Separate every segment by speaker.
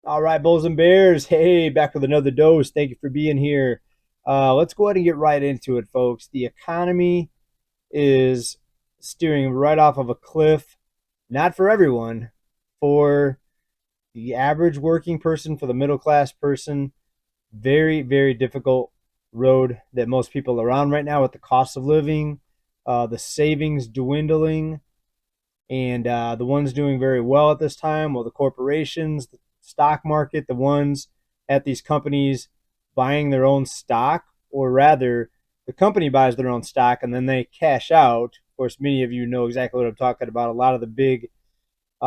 Speaker 1: All right, Bulls and Bears. Hey, back with another dose. Thank you for being here. Let's go ahead and get right into it, folks. The economy is steering right off of a cliff. Not for everyone, for the average working person, for the middle class person. Very, very difficult road that most people are on right now with the cost of living, the savings dwindling, and the ones doing very well at this time, well, the corporations, the stock market, the ones at these companies buying their own stock, or rather, the company buys their own stock and then they cash out. Of course, many of you know exactly what I'm talking about. A lot of the big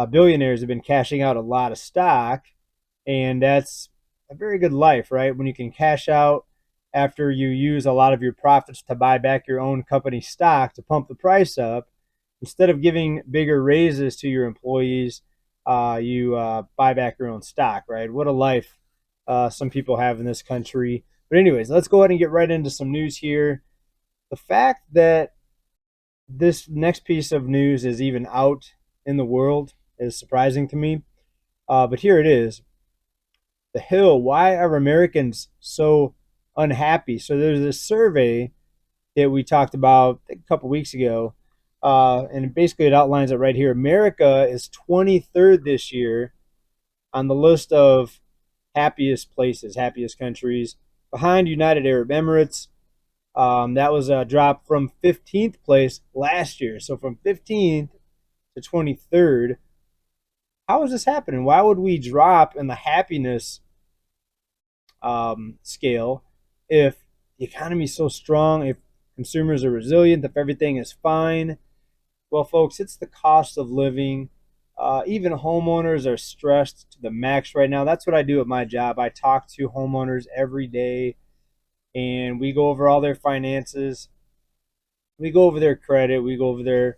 Speaker 1: billionaires have been cashing out a lot of stock, and that's a very good life, right? When you can cash out after you use a lot of your profits to buy back your own company stock to pump the price up, instead of giving bigger raises to your employees, you buy back your own stock, right? What a life some people have in this country. But, anyways, let's go ahead and get right into some news here. The fact that this next piece of news is even out in the world is surprising to me. But here it is. The Hill, why are Americans so unhappy? So there's this survey that we talked about a couple weeks ago, and basically it outlines it right here. America is 23rd this year on the list of happiest places, happiest countries, behind United Arab Emirates. That was a drop from 15th place last year. So from 15th to 23rd. How is this happening? Why would we drop in the happiness scale if the economy is so strong, if consumers are resilient, if everything is fine? Well, folks, it's the cost of living. Even homeowners are stressed to the max right now. That's what I do at my job. I talk to homeowners every day, and we go over all their finances. We go over their credit. We go over their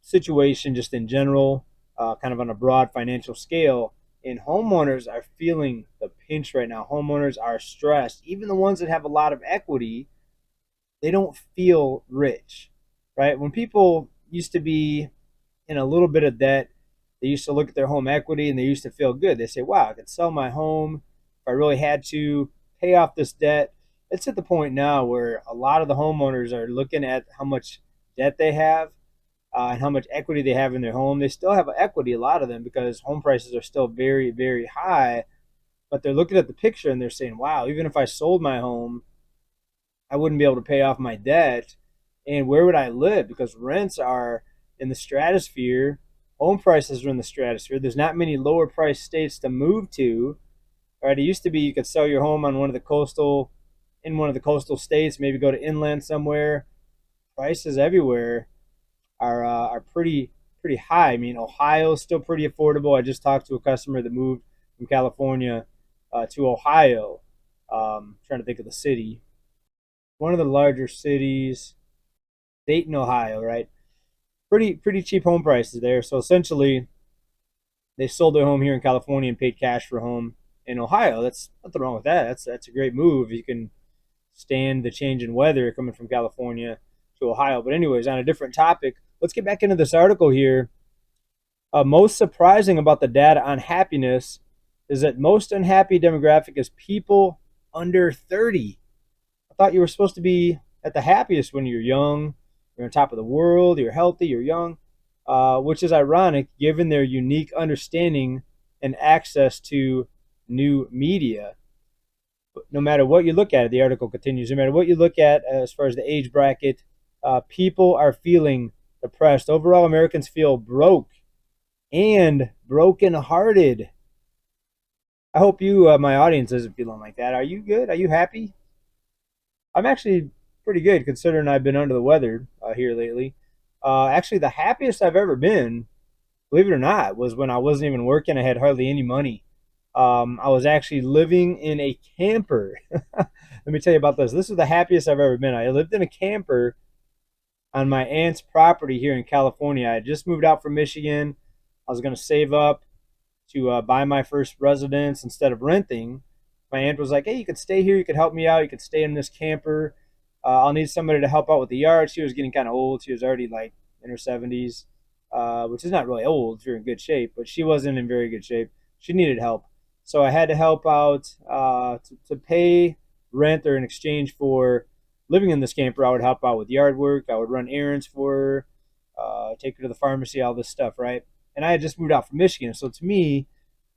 Speaker 1: situation just in general, kind of on a broad financial scale. And homeowners are feeling the pinch right now. Homeowners are stressed. Even the ones that have a lot of equity, they don't feel rich, right? When people used to be in a little bit of debt, they used to look at their home equity and they used to feel good. They say, wow, I could sell my home if I really had to pay off this debt. It's at the point now where a lot of the homeowners are looking at how much debt they have and how much equity they have in their home. They still have equity, a lot of them, because home prices are still very, very high. But they're looking at the picture and they're saying, wow, even if I sold my home, I wouldn't be able to pay off my debt. And where would I live? Because rents are in the stratosphere, home prices are in the stratosphere. There's not many lower price states to move to. Right? It used to be you could sell your home on one of the coastal states, maybe go to inland somewhere. Prices everywhere are pretty high. I mean, Ohio's still pretty affordable. I just talked to a customer that moved from California to Ohio. Trying to think of the city. One of the larger cities, Dayton, Ohio, right? Pretty cheap home prices there. So essentially, they sold their home here in California and paid cash for a home in Ohio. That's nothing wrong with that. That's a great move. You can stand the change in weather coming from California to Ohio. But anyways, on a different topic, let's get back into this article here. Most surprising about the data on happiness is that most unhappy demographic is people under 30. I thought you were supposed to be at the happiest when you're young, you're on top of the world, you're healthy, you're young, which is ironic given their unique understanding and access to new media. No matter what you look at, the article continues, no matter what you look at as far as the age bracket, people are feeling depressed. Overall, Americans feel broke and brokenhearted. I hope you, my audience, isn't feeling like that. Are you good? Are you happy? I'm actually pretty good considering I've been under the weather here lately. Actually, the happiest I've ever been, believe it or not, was when I wasn't even working. I had hardly any money. I was actually living in a camper. Let me tell you about this. This is the happiest I've ever been. I lived in a camper on my aunt's property here in California. I had just moved out from Michigan. I was going to save up to buy my first residence instead of renting. My aunt was like, "Hey, you could stay here. You could help me out. You could stay in this camper. I'll need somebody to help out with the yard." She was getting kind of old. She was already like in her 70s, which is not really old if you're in good shape, but she wasn't in very good shape. she needed help. So I had to help out to pay rent or in exchange for living in this camper. I would help out with yard work. I would run errands for her, take her to the pharmacy, all this stuff, right? And I had just moved out from Michigan. So to me,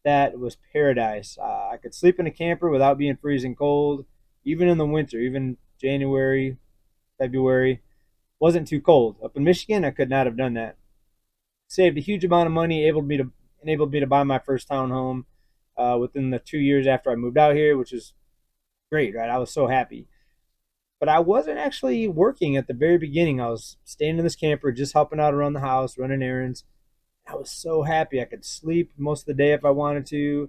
Speaker 1: that was paradise. I could sleep in a camper without being freezing cold, even in the winter, even January, February. Wasn't too cold. Up in Michigan, I could not have done that. Saved a huge amount of money, enabled me to buy my first townhome within the 2 years after I moved out here, which is great, right? I was so happy. But I wasn't actually working at the very beginning. I was staying in this camper, just helping out around the house, running errands. I was so happy. I could sleep most of the day if I wanted to.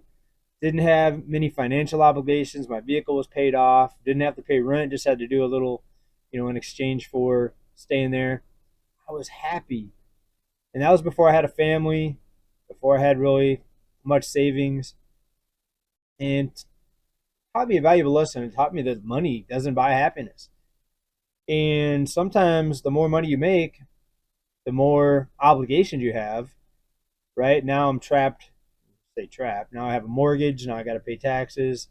Speaker 1: Didn't have many financial obligations. My vehicle was paid off. Didn't have to pay rent. Just had to do a little, in exchange for staying there. I was happy. And that was before I had a family, before I had really much savings. And it taught me a valuable lesson. It taught me that money doesn't buy happiness. And sometimes the more money you make, the more obligations you have, right? Now I'm trapped, say trapped. Now I have a mortgage. Now I got to pay taxes.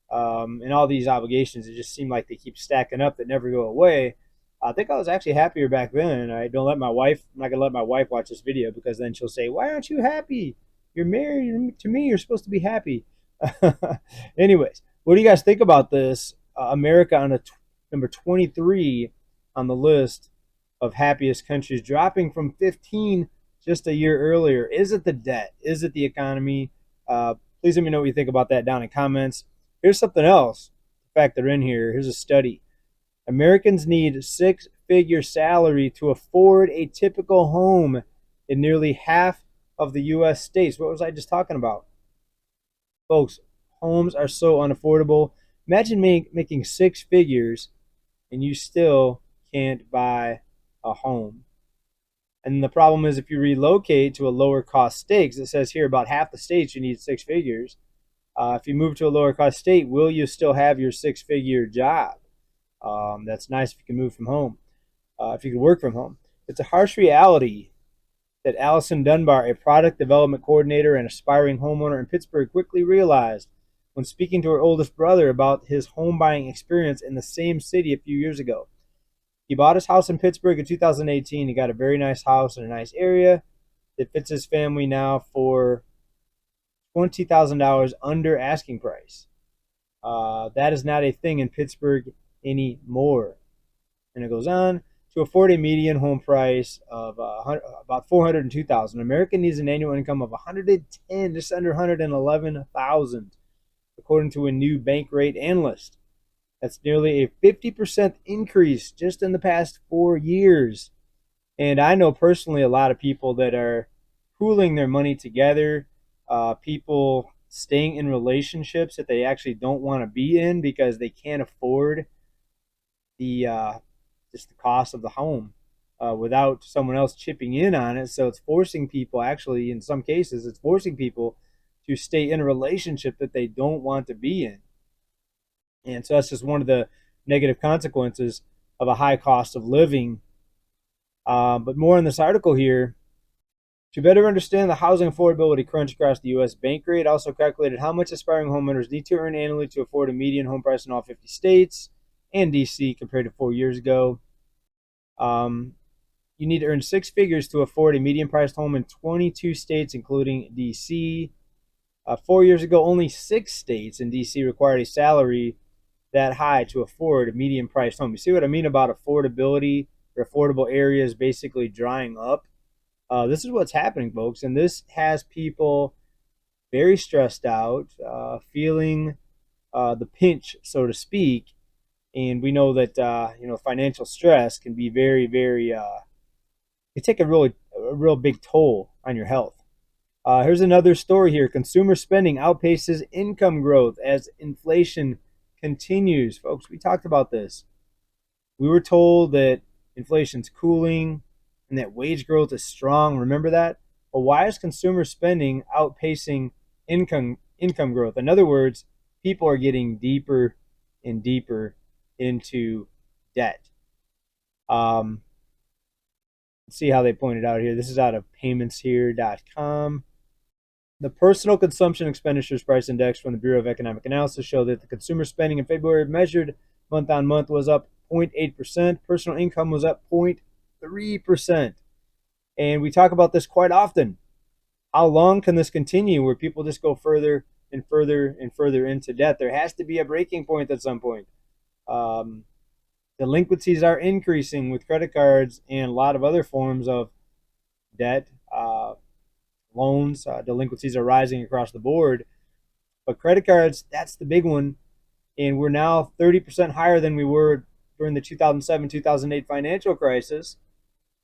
Speaker 1: And all these obligations, it just seem like they keep stacking up that never go away. I think I was actually happier back then. I don't let my wife. I'm not gonna let my wife watch this video because then she'll say, "Why aren't you happy? You're married to me. You're supposed to be happy." Anyways, what do you guys think about this? America on number 23 on the list of happiest countries, dropping from 15 just a year earlier. Is it the debt? Is it the economy? Please let me know what you think about that down in comments. Here's something else to factor in here. Here's a study. Americans need six-figure salary to afford a typical home in nearly half of the U.S. states. What was I just talking about? Folks, homes are so unaffordable. Imagine making six figures and you still can't buy a home. And the problem is if you relocate to a lower cost state, 'cause it says here about half the states you need six figures. If you move to a lower cost state, will you still have your six-figure job? That's nice if you can move from home, if you can work from home. It's a harsh reality that Allison Dunbar, a product development coordinator and aspiring homeowner in Pittsburgh, quickly realized when speaking to her oldest brother about his home buying experience in the same city a few years ago. He bought his house in Pittsburgh in 2018. He got a very nice house in a nice area that fits his family now for $20,000 under asking price. That is not a thing in Pittsburgh anymore. And it goes on to afford a median home price of about $402,000. America needs an annual income of 110, just under 111,000, according to a new bank rate analyst. That's nearly a 50% increase just in the past 4 years. And I know personally a lot of people that are pooling their money together, people staying in relationships that they actually don't want to be in because they can't afford the just the cost of the home without someone else chipping in on it. So it's forcing people, actually, in some cases, it's forcing people to stay in a relationship that they don't want to be in. And so that's just one of the negative consequences of a high cost of living. But more in this article here. To better understand the housing affordability crunch across the U.S., Bankrate also calculated how much aspiring homeowners need to earn annually to afford a median home price in all 50 states and D.C. compared to 4 years ago. You need to earn six figures to afford a median priced home in 22 states, including D.C. 4 years ago, only 6 states in D.C. required a salary that high to afford a median priced home. You see what I mean about affordability or affordable areas basically drying up? This is what's happening, folks, and this has people very stressed out, feeling the pinch, so to speak. And we know that financial stress can be very, very. It take a real big toll on your health. Here's another story here: consumer spending outpaces income growth as inflation continues. Folks, we talked about this. We were told that inflation's cooling and that wage growth is strong. Remember that? Well, why is consumer spending outpacing income growth? In other words, people are getting deeper and deeper into debt. Let's see how they pointed out here. This is out of paymentshere.com. The personal consumption expenditures price index from the Bureau of Economic Analysis show that the consumer spending in February measured month on month was up 0.8%. Personal income was up 0.3%. And we talk about this quite often. How long can this continue where people just go further and further and further into debt? There has to be a breaking point at some point. Um, Delinquencies are increasing with credit cards and a lot of other forms of debt. Loans, delinquencies are rising across the board. But credit cards, that's the big one. And we're now 30% higher than we were during the 2007 2008 financial crisis.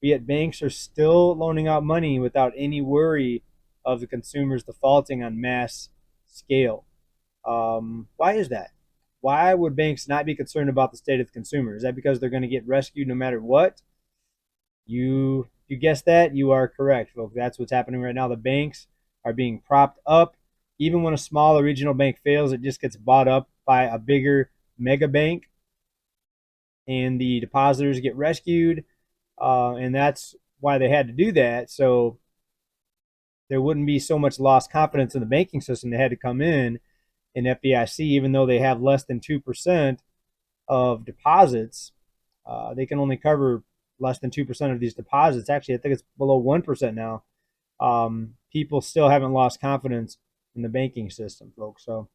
Speaker 1: Yet banks are still loaning out money without any worry of the consumers defaulting on mass scale. Why is that? Why would banks not be concerned about the state of the consumer? Is that because they're going to get rescued no matter what? You guessed that. You are correct, folks. That's what's happening right now. The banks are being propped up. Even when a smaller regional bank fails, it just gets bought up by a bigger mega bank, and the depositors get rescued. And that's why they had to do that. So there wouldn't be so much lost confidence in the banking system. They had to come in FDIC, even though they have less than 2% of deposits. They can only cover less than 2% of these deposits. Actually, I think it's below 1% now. People still haven't lost confidence in the banking system, folks. So,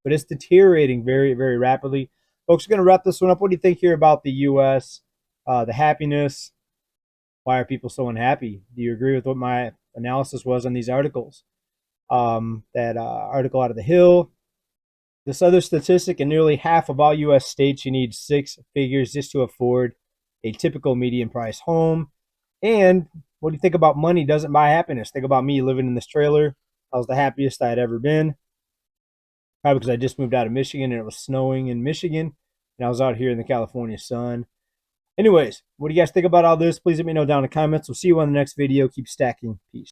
Speaker 1: but it's deteriorating very, very rapidly. Folks, we're going to wrap this one up. What do you think here about the U.S., the happiness? Why are people so unhappy? Do you agree with what my analysis was on these articles? That article out of the Hill. This other statistic: in nearly half of all U.S. states, you need six figures just to afford a typical median price home. And what do you think about money doesn't buy happiness? Think about me living in this trailer. I was the happiest I had ever been. Probably because I just moved out of Michigan and it was snowing in Michigan. And I was out here in the California sun. Anyways, what do you guys think about all this? Please let me know down in the comments. We'll see you on the next video. Keep stacking. Peace.